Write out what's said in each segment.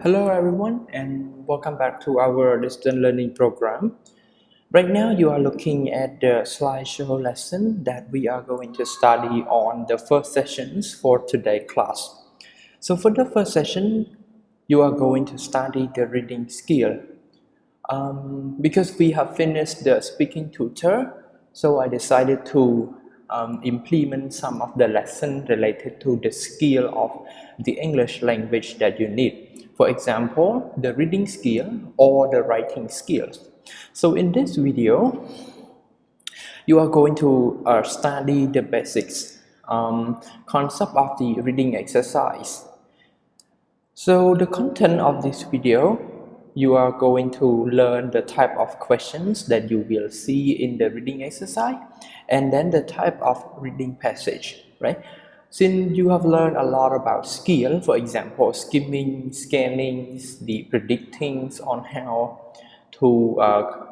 Hello everyone and welcome back to our distance learning program. Right now you are looking at the slideshow lesson that we are going to study on the first sessions for today's class. So for the first session, you are going to study the reading skill. Because we have finished the speaking tutor, so I decided to implement some of the lessons related to the skill of the English language that you need. For example, the reading skill or the writing skills. So in this video, you are going to study the basics concept of the reading exercise. So the content of this video, you are going to learn the type of questions that you will see in the reading exercise and then the type of reading passage, right? Since you have learned a lot about skill, for example, skimming, scanning, the predicting on how to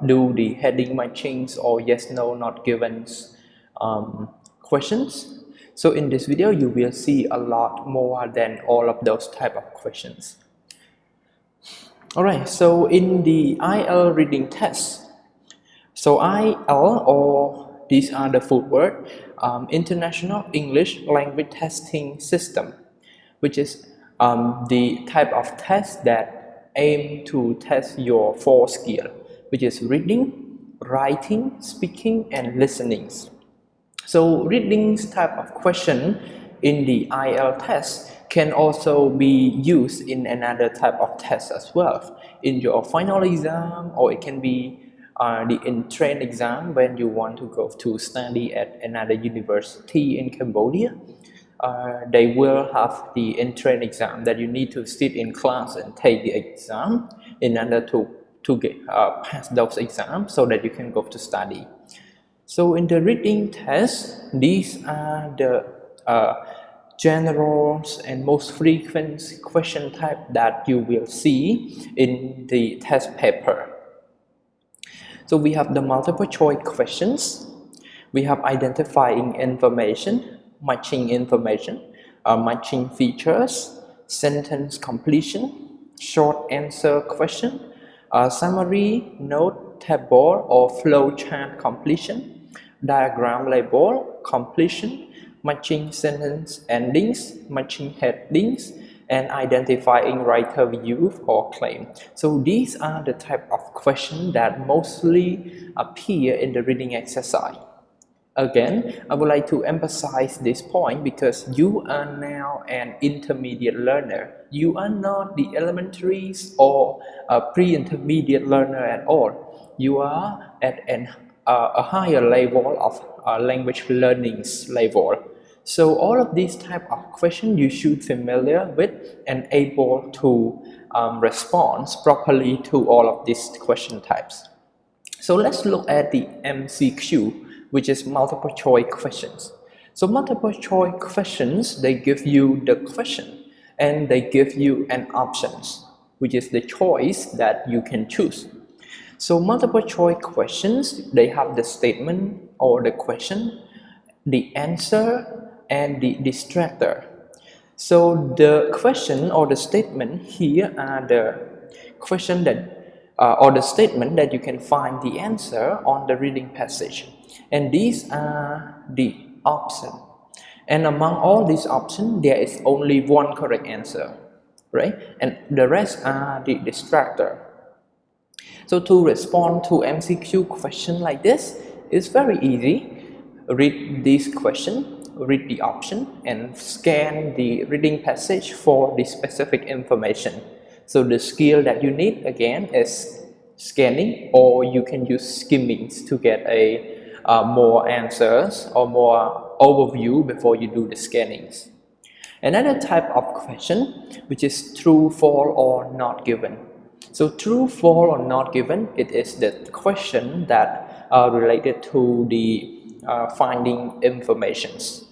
do the heading matchings or yes, no, not given questions. So in this video, you will see a lot more than all of those type of questions. Alright, so in the IL reading test, so IL, or these are the full word, International English Language Testing System, which is the type of test that aim to test your four skills, which is reading, writing, speaking, and listening. So reading type of question in the IL test can also be used in another type of test as well, in your final exam, or it can be the entrance exam when you want to go to study at another university in Cambodia. They will have the entrance exam that you need to sit in class and take the exam in order to get pass those exams so that you can go to study. So in the reading test, these are the general and most frequent question type that you will see in the test paper. So we have the multiple choice questions, we have identifying information, matching information, matching features, sentence completion, short answer question, summary, note, table or flowchart completion, diagram label, completion, matching sentence endings, matching headings, and identifying writer view or claim. So these are the type of questions that mostly appear in the reading exercise. Again, I would like to emphasize this point because you are now an intermediate learner. You are not the elementaries or a pre-intermediate learner at all. You are at a higher level of language learning level. So all of these type of questions you should familiar with and able to respond properly to all of these question types. So let's look at the MCQ, which is multiple choice questions. So multiple choice questions, they give you the question and they give you an options, which is the choice that you can choose. So multiple choice questions, they have the statement or the question, the answer, and the distractor. So the question or the statement here are the question that or the statement that you can find the answer on the reading passage, and these are the options, and among all these options there is only one correct answer, right? And the rest are the distractor. So to respond to MCQ question like this is very easy. Read this question, read the option, and scan the reading passage for the specific information. So the skill that you need again is scanning, or you can use skimming to get a more answers or more overview before you do the scannings. Another type of question, which is true, false, or not given. So true, false, or not given, it is the question that are related to the finding informations.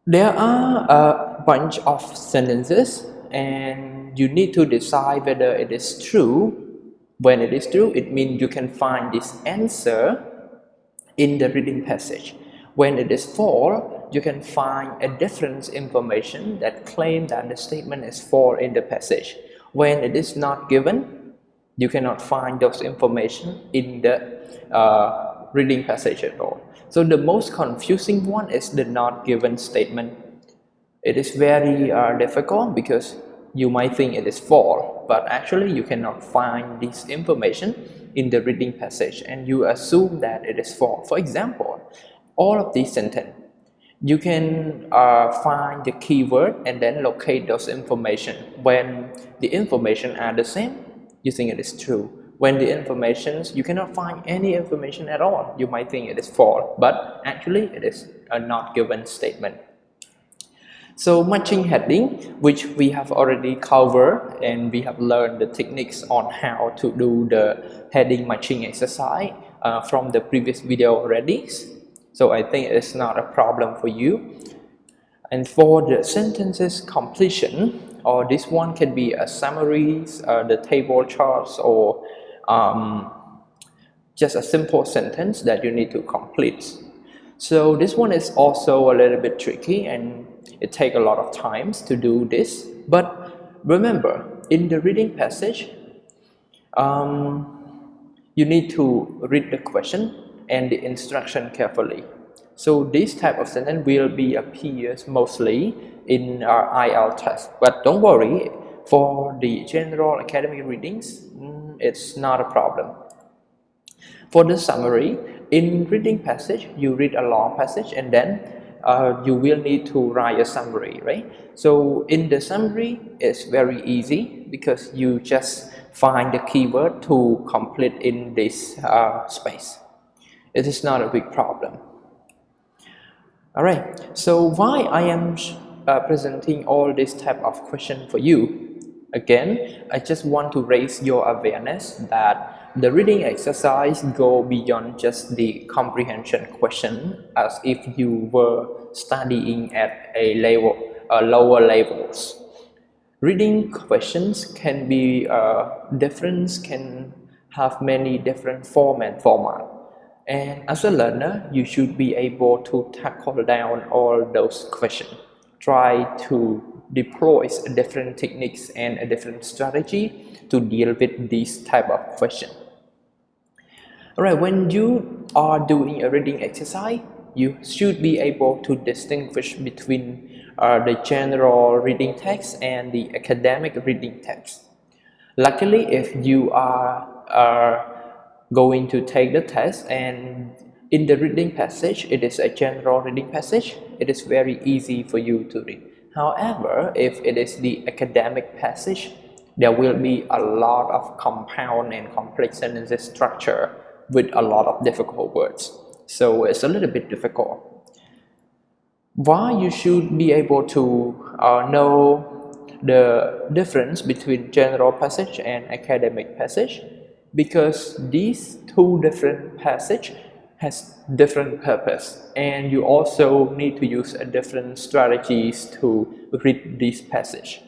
There are a bunch of sentences and you need to decide whether it is true. When it is true, it means you can find this answer in the reading passage. When it is false, you can find a different information that claim that the statement is false in the passage. When it is not given, you cannot find those information in the reading passage at all. So the most confusing one is the not given statement. It is very difficult because you might think it is false, but actually you cannot find this information in the reading passage and you assume that it is false. For example, all of these sentences, you can find the keyword and then locate those information. When the information are the same, you think it is true. When the information, you cannot find any information at all, you might think it is false, but actually it is a not given statement. So matching heading, which we have already covered and we have learned the techniques on how to do the heading matching exercise from the previous video already. So I think it's not a problem for you. And for the sentences completion, or this one can be a summaries, the table charts, or just a simple sentence that you need to complete. So this one is also a little bit tricky and it takes a lot of time to do this. But remember, in the reading passage, you need to read the question and the instruction carefully. So this type of sentence will be appears mostly in our IELTS test. But don't worry, for the general academic readings, it's not a problem. For the summary, in reading passage, you read a long passage and then you will need to write a summary, right? So in the summary, it's very easy because you just find the keyword to complete in this space. It is not a big problem. All right, so why I am presenting all this type of question for you? Again, I just want to raise your awareness that the reading exercise go beyond just the comprehension question, as if you were studying at a level, lower levels. Reading questions can be different, can have many different format. And as a learner, you should be able to tackle down all those questions. Try to deploy different techniques and a different strategy to deal with this type of question. Alright, when you are doing a reading exercise, you should be able to distinguish between the general reading text and the academic reading text. Luckily, if you are going to take the test and in the reading passage, it is a general reading passage, it is very easy for you to read. However, if it is the academic passage, there will be a lot of compound and complex sentence structure with a lot of difficult words. So it's a little bit difficult. Why you should be able to know the difference between general passage and academic passage? Because these two different passages has different purpose and you also need to use a different strategies to read this passage.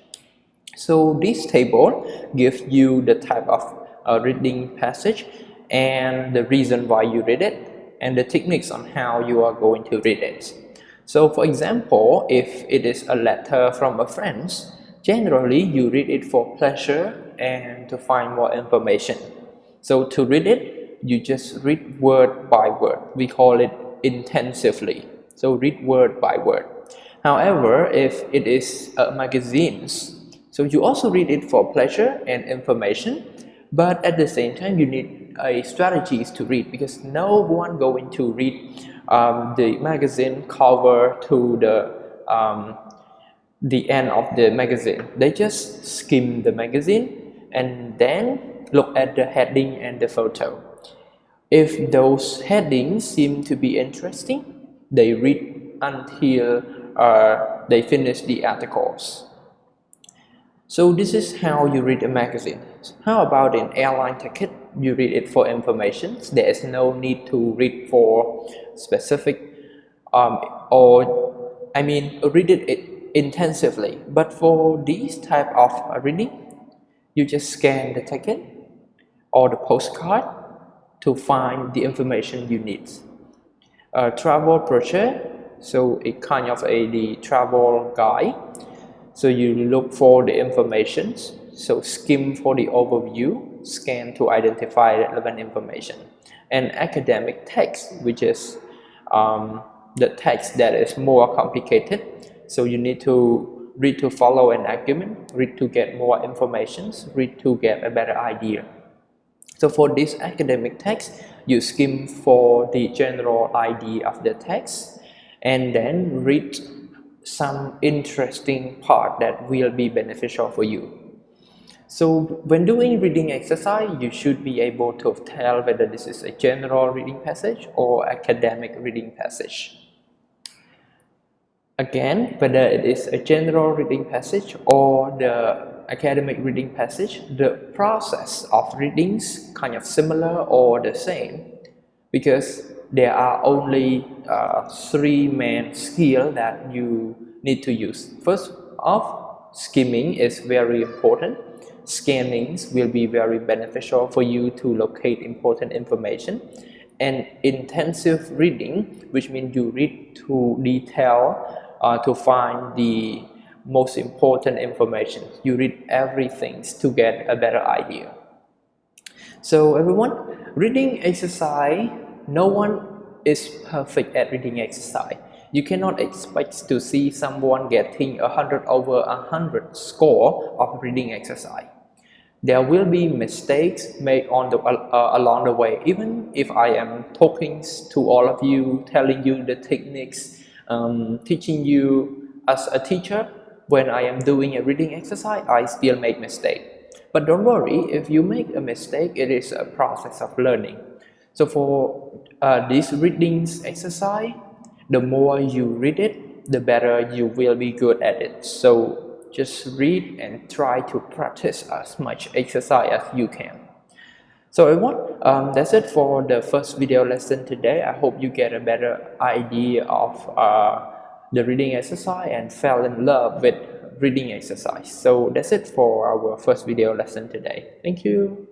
So this table gives you the type of reading passage and the reason why you read it and the techniques on how you are going to read it. So for example, if it is a letter from a friend, generally you read it for pleasure and to find more information. So to read it, you just read word by word. We call it intensively. So read word by word. However, if it is magazines, so you also read it for pleasure and information, but at the same time you need strategies to read because no one going to read the magazine cover to the end of the magazine. They just skim the magazine and then look at the heading and the photo. If those headings seem to be interesting, they read until they finish the articles. So this is how you read a magazine. How about an airline ticket? You read it for information. There is no need to read for specific read it intensively. But for this type of reading, you just scan the ticket or the postcard to find the information you need. Travel brochure, So it kind of the travel guide. So you look for the information. So skim for the overview, scan to identify relevant information. And academic text, which is the text that is more complicated. So you need to read to follow an argument, read to get more information, read to get a better idea. So for this academic text, you skim for the general idea of the text and then read some interesting part that will be beneficial for you. So when doing reading exercise, you should be able to tell whether this is a general reading passage or academic reading passage. Again, whether it is a general reading passage or the academic reading passage, the process of readings kind of similar or the same, because there are only three main skills that you need to use. First off, skimming is very important. Scannings will be very beneficial for you to locate important information. And intensive reading, which means you read to detail to find the most important information. You read everything to get a better idea. So everyone, reading exercise, no one is perfect at reading exercise. You cannot expect to see someone getting 100 over 100 score of reading exercise. There will be mistakes made on the along the way. Even if I am talking to all of you, telling you the techniques, teaching you as a teacher, when I am doing a reading exercise, I still make mistakes. But don't worry, if you make a mistake, it is a process of learning. So for this reading exercise, the more you read it, the better you will be good at it. So just read and try to practice as much exercise as you can. So everyone, that's it for the first video lesson today. I hope you get a better idea of the reading exercise and fell in love with reading exercise. So that's it for our first video lesson today. Thank you.